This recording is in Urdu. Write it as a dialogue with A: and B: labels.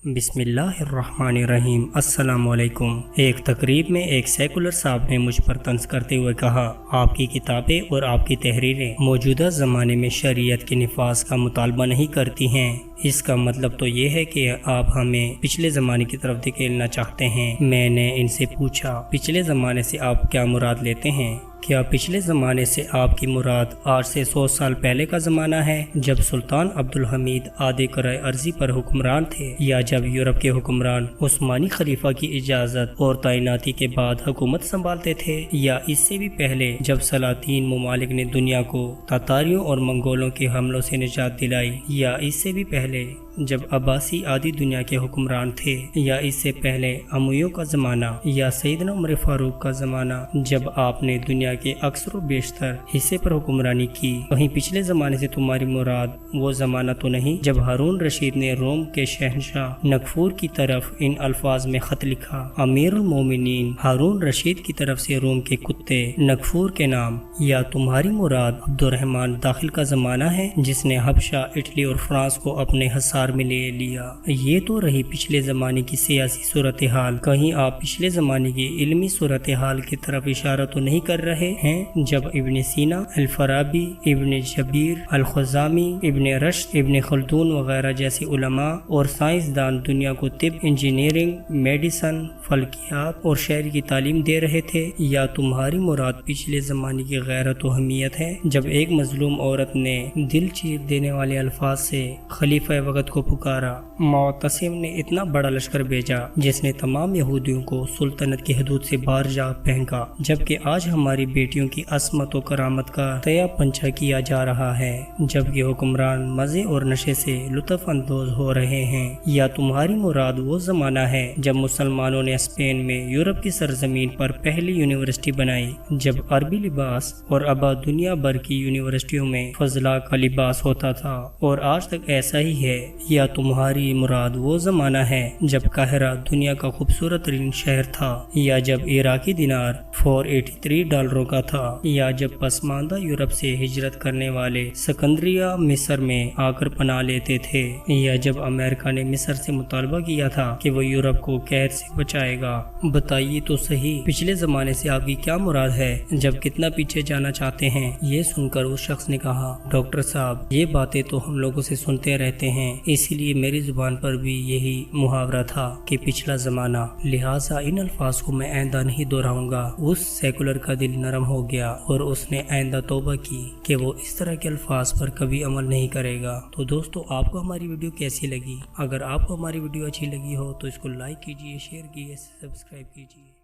A: بسم اللہ الرحمن الرحیم۔ السلام علیکم۔ ایک تقریب میں ایک سیکولر صاحب نے مجھ پر طنز کرتے ہوئے کہا، آپ کی کتابیں اور آپ کی تحریریں موجودہ زمانے میں شریعت کے نفاذ کا مطالبہ نہیں کرتی ہیں۔ اس کا مطلب تو یہ ہے کہ آپ ہمیں پچھلے زمانے کی طرف دھکیلنا چاہتے ہیں۔ میں نے ان سے پوچھا، پچھلے زمانے سے آپ کیا مراد لیتے ہیں؟ کیا پچھلے زمانے سے آپ کی مراد آج سے 100 سال پہلے کا زمانہ ہے، جب سلطان عبدالحمید آدھے کرۂ ارضی پر حکمران تھے، یا جب یورپ کے حکمران عثمانی خلیفہ کی اجازت اور تعیناتی کے بعد حکومت سنبھالتے تھے، یا اس سے بھی پہلے جب سلاطین ممالک نے دنیا کو تاتاریوں اور منگولوں کے حملوں سے نجات دلائی، یا اس سے بھی پہلے جب عباسی آدھی دنیا کے حکمران تھے، یا اس سے پہلے امویوں کا زمانہ، یا سیدنا عمر فاروق کا زمانہ جب آپ نے دنیا کے اکثر و بیشتر حصے پر حکمرانی کی۔ وہیں پچھلے زمانے سے تمہاری مراد وہ زمانہ تو نہیں جب ہارون رشید نے روم کے شہنشاہ نکفور کی طرف ان الفاظ میں خط لکھا، امیر المومنین ہارون رشید کی طرف سے روم کے کتے نکفور کے نام؟ یا تمہاری مراد عبد الرحمن داخل کا زمانہ ہے، جس نے حبشہ، اٹلی اور فرانس کو اپنے حصار میں لے لیا؟ یہ تو رہی پچھلے زمانے کی سیاسی صورتحال۔ کہیں آپ پچھلے زمانے کی علمی صورتحال کی طرف اشارہ تو نہیں کر رہے ہیں، جب ابن سینا، الفارابی، ابن جبیر، الخزامی، ابن رشد، ابن خلدون وغیرہ جیسے علماء اور سائنسدان دنیا کو طب، انجینئرنگ، میڈیسن، فلکیات اور شعر کی تعلیم دے رہے تھے؟ یا تمہاری مراد پچھلے زمانے کی غیرت و حمیت ہے، جب ایک مظلوم عورت نے دل چیر دینے والے الفاظ سے خلیفہ وقت کو پکارا؟ معتصم نے اتنا بڑا لشکر بھیجا جس نے تمام یہودیوں کو سلطنت کی حدود سے باہر جا پھینکا، جبکہ آج ہماری بیٹیوں کی عصمت و کرامت کا تیا پنچا کیا جا رہا ہے، جبکہ حکمران مزے اور نشے سے لطف اندوز ہو رہے ہیں؟ یا تمہاری مراد وہ زمانہ ہے جب مسلمانوں نے اسپین میں یورپ کی سرزمین پر پہلی یونیورسٹی بنائی، جب عربی لباس اور ابا دنیا بھر کی یونیورسٹیوں میں فضلاء کا لباس ہوتا تھا، اور آج تک ایسا ہی ہے؟ یا تمہاری مراد وہ زمانہ ہے جب قاہرہ دنیا کا خوبصورت ترین شہر تھا، یا جب عراقی دینار 483 ڈالروں کا تھا، یا جب پسماندہ یورپ سے ہجرت کرنے والے سکندریہ مصر میں آ کر پناہ لیتے تھے، یا جب امریکہ نے مصر سے مطالبہ کیا تھا کہ وہ یورپ کو قید سے بچائے گا؟ بتائیے تو صحیح، پچھلے زمانے سے آپ کی کیا مراد ہے، جب کتنا پیچھے جانا چاہتے ہیں؟ یہ سن کر اس شخص نے کہا، ڈاکٹر صاحب، یہ باتیں تو ہم لوگوں سے سنتے رہتے ہیں، اسی لیے میری زبان پر بھی یہی محاورہ تھا کہ پچھلا زمانہ، لہٰذا ان الفاظ کو میں آئندہ نہیں دہراؤں گا۔ اس سیکولر کا دل نرم ہو گیا اور اس نے آئندہ توبہ کی کہ وہ اس طرح کے الفاظ پر کبھی عمل نہیں کرے گا۔ تو دوستو، آپ کو ہماری ویڈیو کیسی لگی؟ اگر آپ کو ہماری ویڈیو اچھی لگی ہو تو اس کو لائک کیجیے، شیئر کیجیے، سبسکرائب کیجیے۔